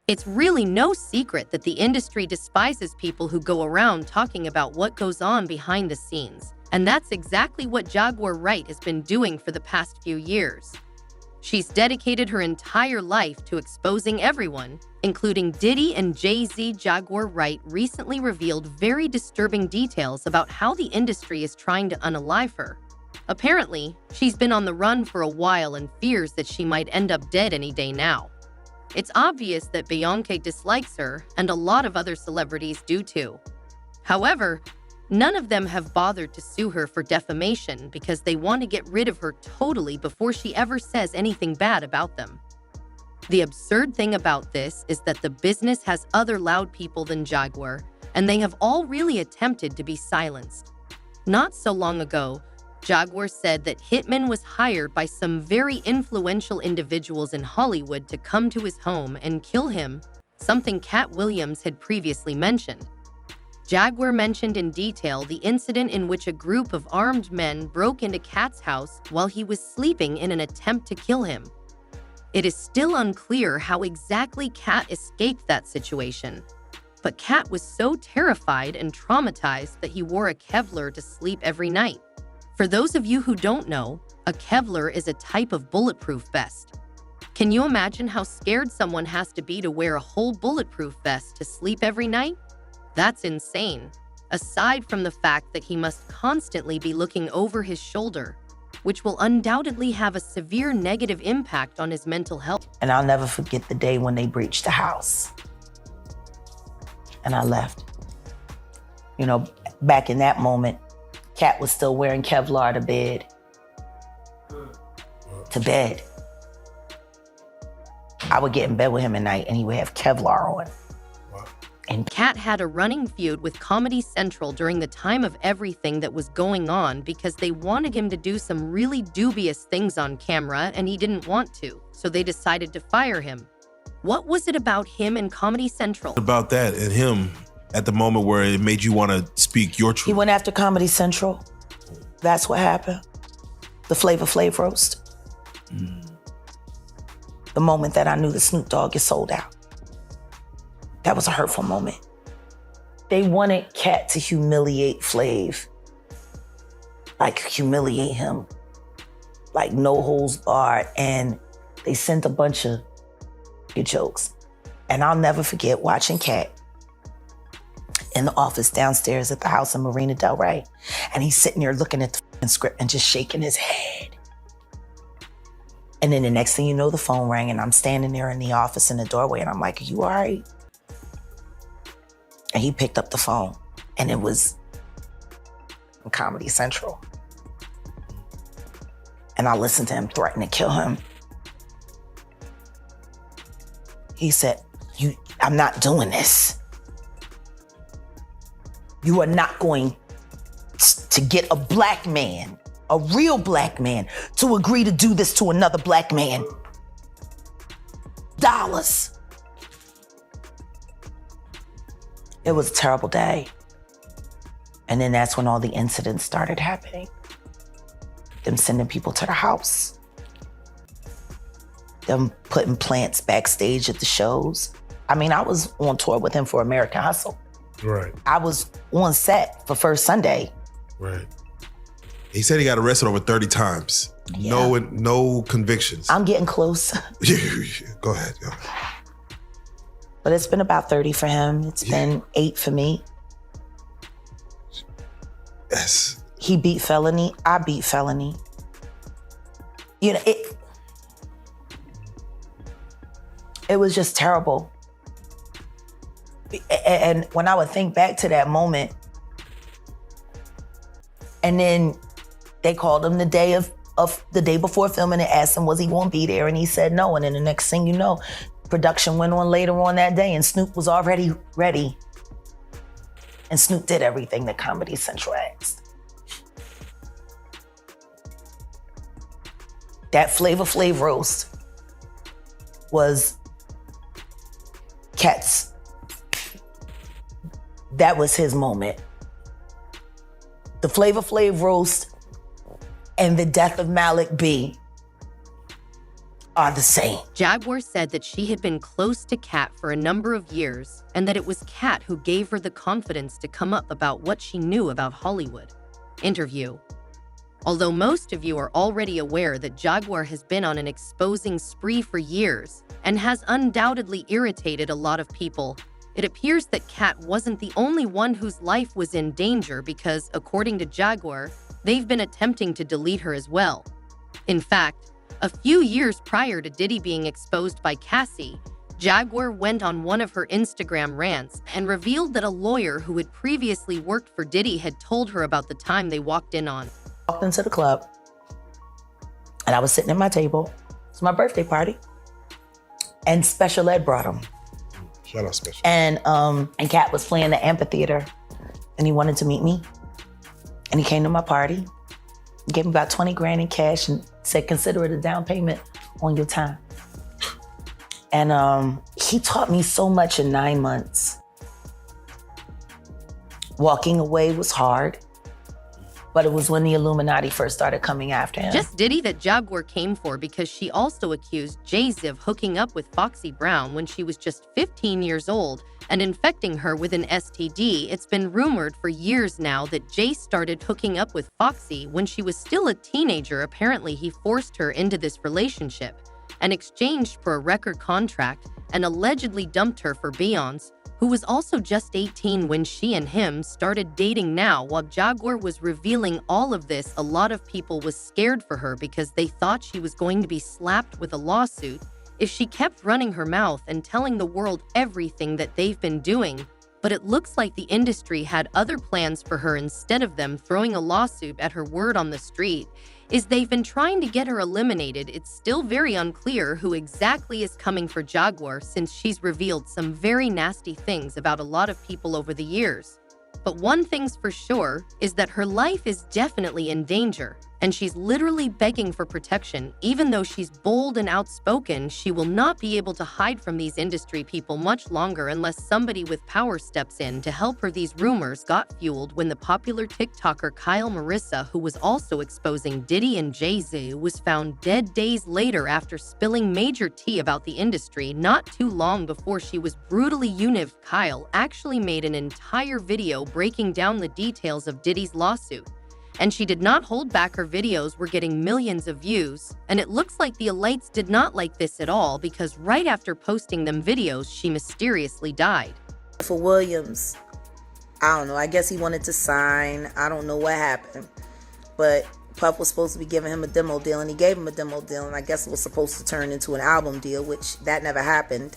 It's really no secret that the industry despises people who go around talking about what goes on behind the scenes. And that's exactly what Jaguar Wright has been doing for the past few years. She's dedicated her entire life to exposing everyone, including Diddy and Jay-Z. Jaguar Wright recently revealed very disturbing details about how the industry is trying to unalive her. Apparently, she's been on the run for a while and fears that she might end up dead any day now. It's obvious that Beyoncé dislikes her, and a lot of other celebrities do too. However, none of them have bothered to sue her for defamation because they want to get rid of her totally before she ever says anything bad about them. The absurd thing about this is that the business has other loud people than Jaguar, and they have all really attempted to be silenced. Not so long ago, Jaguar said that Hitman was hired by some very influential individuals in Hollywood to come to his home and kill him, something Cat Williams had previously mentioned. Jaguar mentioned in detail the incident in which a group of armed men broke into Cat's house while he was sleeping in an attempt to kill him. It is still unclear how exactly Cat escaped that situation, but Cat was so terrified and traumatized that he wore a Kevlar to sleep every night. For those of you who don't know, a Kevlar is a type of bulletproof vest. Can you imagine how scared someone has to be to wear a whole bulletproof vest to sleep every night? That's insane, aside from the fact that he must constantly be looking over his shoulder, which will undoubtedly have a severe negative impact on his mental health. And I'll never forget the day when they breached the house. And I left. You know, back in that moment, Cat was still wearing Kevlar to bed. I would get in bed with him at night and he would have Kevlar on. And Cat had a running feud with Comedy Central during the time of everything that was going on because they wanted him to do some really dubious things on camera and he didn't want to, so they decided to fire him. What was it about him and Comedy Central? About that and him at the moment where it made you want to speak your truth? He went after Comedy Central. That's what happened. The Flavor Flav roast. The moment that I knew the Snoop Dogg is sold out. That was a hurtful moment. They wanted Cat to humiliate Flav. Like humiliate him. Like no holds barred. And they sent a bunch of jokes. And I'll never forget watching Cat in the office downstairs at the house in Marina Del Rey. And he's sitting there looking at the script and just shaking his head. And then the next thing you know, the phone rang and I'm standing there in the office in the doorway and I'm like, are you all right? And he picked up the phone and it was Comedy Central. And I listened to him threaten to kill him. He said, I'm not doing this. You are not going to get a black man, a real black man, to agree to do this to another black man. Dollars. It was a terrible day. And then that's when all the incidents started happening. Them sending people to the house. Them putting plants backstage at the shows. I mean, I was on tour with him for American Hustle. Right. I was on set for First Sunday. Right. He said he got arrested over 30 times. Yeah. No convictions. I'm getting close. Go ahead. Yo. But it's been about 30 for him. It's been 8 for me. Yes. He beat felony. I beat felony. You know, it was just terrible. And when I would think back to that moment, and then they called him the day before filming and asked him, was he gonna be there? And he said no. And then the next thing you know, production went on later on that day and Snoop was already ready. And Snoop did everything that Comedy Central asked. That Flavor Flav roast was Cat's. That was his moment. The Flavor Flav roast and the death of Malik B are the same. Jaguar said that she had been close to Kat for a number of years and that it was Kat who gave her the confidence to come up about what she knew about Hollywood. Interview. Although most of you are already aware that Jaguar has been on an exposing spree for years and has undoubtedly irritated a lot of people, it appears that Kat wasn't the only one whose life was in danger because, according to Jaguar, they've been attempting to delete her as well. In fact, a few years prior to Diddy being exposed by Cassie, Jaguar went on one of her Instagram rants and revealed that a lawyer who had previously worked for Diddy had told her about the time they walked Into the club, and I was sitting at my table. It's my birthday party, and Special Ed brought him. Shout out Special. And Kat was playing the amphitheater, and he wanted to meet me. And he came to my party, gave me about 20 grand in cash, and said, "Consider it a down payment on your time." And he taught me so much in 9 months. Walking away was hard. But it was when the Illuminati first started coming after him. Just Diddy that Jaguar came for because she also accused Jay-Z of hooking up with Foxy Brown when she was just 15 years old and infecting her with an STD. It's been rumored for years now that Jay started hooking up with Foxy when she was still a teenager. Apparently, he forced her into this relationship and exchanged for a record contract and allegedly dumped her for Beyoncé, who was also just 18 when she and him started dating. Now, while Jaguar was revealing all of this, a lot of people was scared for her because they thought she was going to be slapped with a lawsuit if she kept running her mouth and telling the world everything that they've been doing. But it looks like the industry had other plans for her instead of them throwing a lawsuit at her word on the street. They've been trying to get her eliminated. It's still very unclear who exactly is coming for Jaguar since she's revealed some very nasty things about a lot of people over the years. But one thing's for sure is that her life is definitely in danger, and she's literally begging for protection. Even though she's bold and outspoken, she will not be able to hide from these industry people much longer unless somebody with power steps in to help her. These rumors got fueled when the popular TikToker Kyle Marissa, who was also exposing Diddy and Jay-Z, was found dead days later after spilling major tea about the industry. Not too long before she was brutally unived, Kyle actually made an entire video breaking down the details of Diddy's lawsuit. And she did not hold back. Her videos were getting millions of views, and it looks like the elites did not like this at all because right after posting them videos, she mysteriously died. For Williams, I don't know, I guess he wanted to sign. I don't know what happened. But Puff was supposed to be giving him a demo deal, and he gave him a demo deal, and I guess it was supposed to turn into an album deal, which that never happened.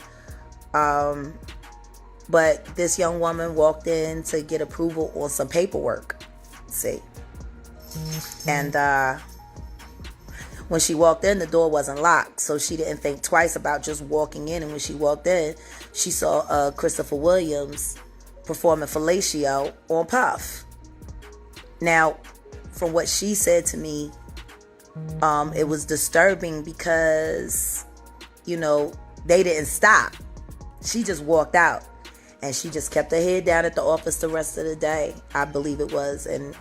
But this young woman walked in to get approval on some paperwork. See. And when she walked in, the door wasn't locked, so she didn't think twice about just walking in. And when she walked in, she saw Christopher Williams performing fellatio on Puff. Now, from what she said to me, it was disturbing because, you know, they didn't stop. She just walked out, and she just kept her head down at the office the rest of the day, I believe it was. And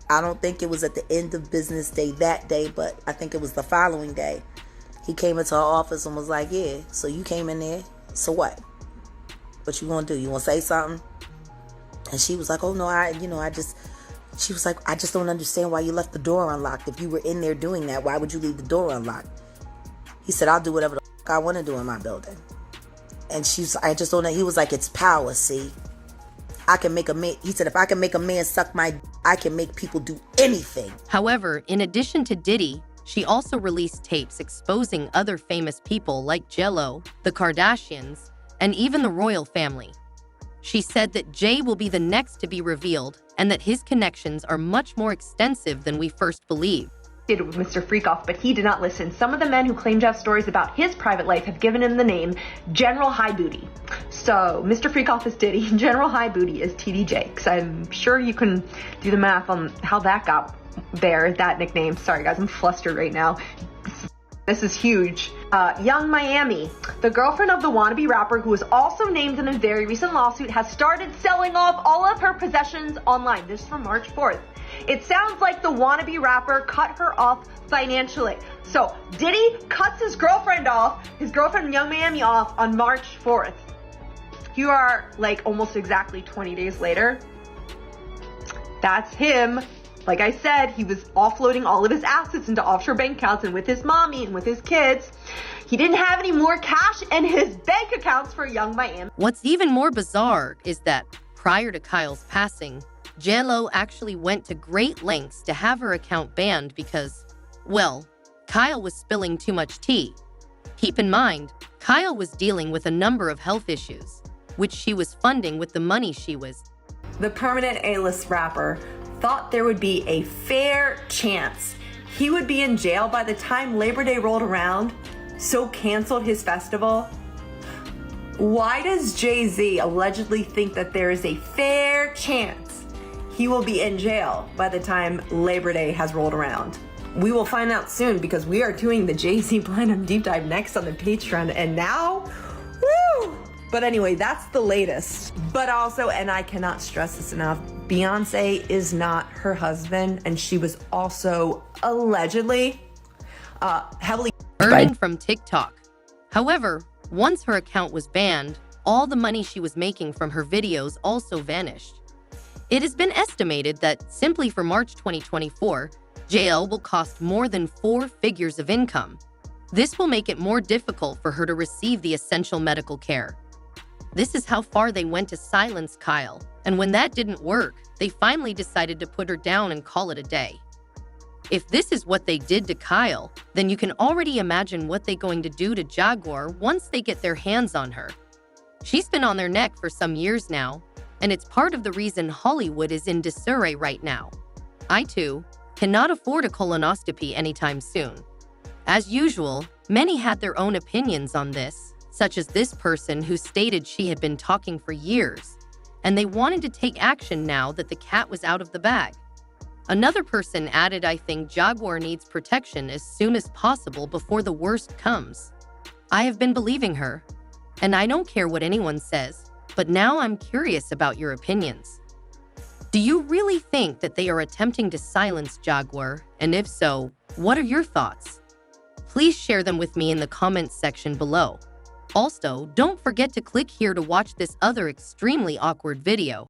I don't think it was at the end of business day that day, but I think it was the following day. He came into her office and was like, "Yeah, so you came in there, so what? What you gonna do? You wanna say something?" And she was like, "Oh no, she was like, I just don't understand why you left the door unlocked. If you were in there doing that, why would you leave the door unlocked?" He said, "I'll do whatever the fuck I want to do in my building." And I just don't know. He was like, "It's power, see. I can make a man," he said, "if I can make a man suck my, I can make people do anything." However, in addition to Diddy, she also released tapes exposing other famous people like J.Lo, the Kardashians, and even the royal family. She said that Jay will be the next to be revealed and that his connections are much more extensive than we first believed. With Mr. Freakoff, but he did not listen. Some of the men who claim to have stories about his private life have given him the name General High Booty. So Mr. Freakoff is Diddy, General High Booty is TDJ, because I'm sure you can do the math on how that got there, that nickname. Sorry guys, I'm flustered right now. This is huge. Young Miami, the girlfriend of the wannabe rapper who was also named in a very recent lawsuit, has started selling off all of her possessions online. This is from March 4th. It sounds like the wannabe rapper cut her off financially. So Diddy cuts his girlfriend Young Miami off on March 4th. You are like almost exactly 20 days later. That's him. Like I said, he was offloading all of his assets into offshore bank accounts and with his mommy and with his kids. He didn't have any more cash in his bank accounts for Young Miami. What's even more bizarre is that prior to Kyle's passing, J.Lo actually went to great lengths to have her account banned because, well, Kyle was spilling too much tea. Keep in mind, Kyle was dealing with a number of health issues, which she was funding with the money she was. The permanent A-list rapper thought there would be a fair chance he would be in jail by the time Labor Day rolled around, so canceled his festival. Why does Jay-Z allegedly think that there is a fair chance he will be in jail by the time Labor Day has rolled around? We will find out soon because we are doing the Jay-Z Platinum Deep Dive next on the Patreon, and now, woo! But anyway, that's the latest. But also, and I cannot stress this enough, Beyoncé is not her husband, and she was also allegedly heavily earning from TikTok. However, once her account was banned, all the money she was making from her videos also vanished. It has been estimated that simply for March 2024, JL will cost more than 4 figures of income. This will make it more difficult for her to receive the essential medical care. This is how far they went to silence Kyle, and when that didn't work, they finally decided to put her down and call it a day. If this is what they did to Kyle, then you can already imagine what they're going to do to Jaguar once they get their hands on her. She's been on their neck for some years now, and it's part of the reason Hollywood is in disarray right now. I, too, cannot afford a colonoscopy anytime soon. As usual, many had their own opinions on this, such as this person who stated she had been talking for years, and they wanted to take action now that the cat was out of the bag. Another person added, I think Jaguar needs protection as soon as possible before the worst comes. I have been believing her, and I don't care what anyone says, but now I'm curious about your opinions. Do you really think that they are attempting to silence Jaguar? And if so, what are your thoughts? Please share them with me in the comments section below. Also, don't forget to click here to watch this other extremely awkward video.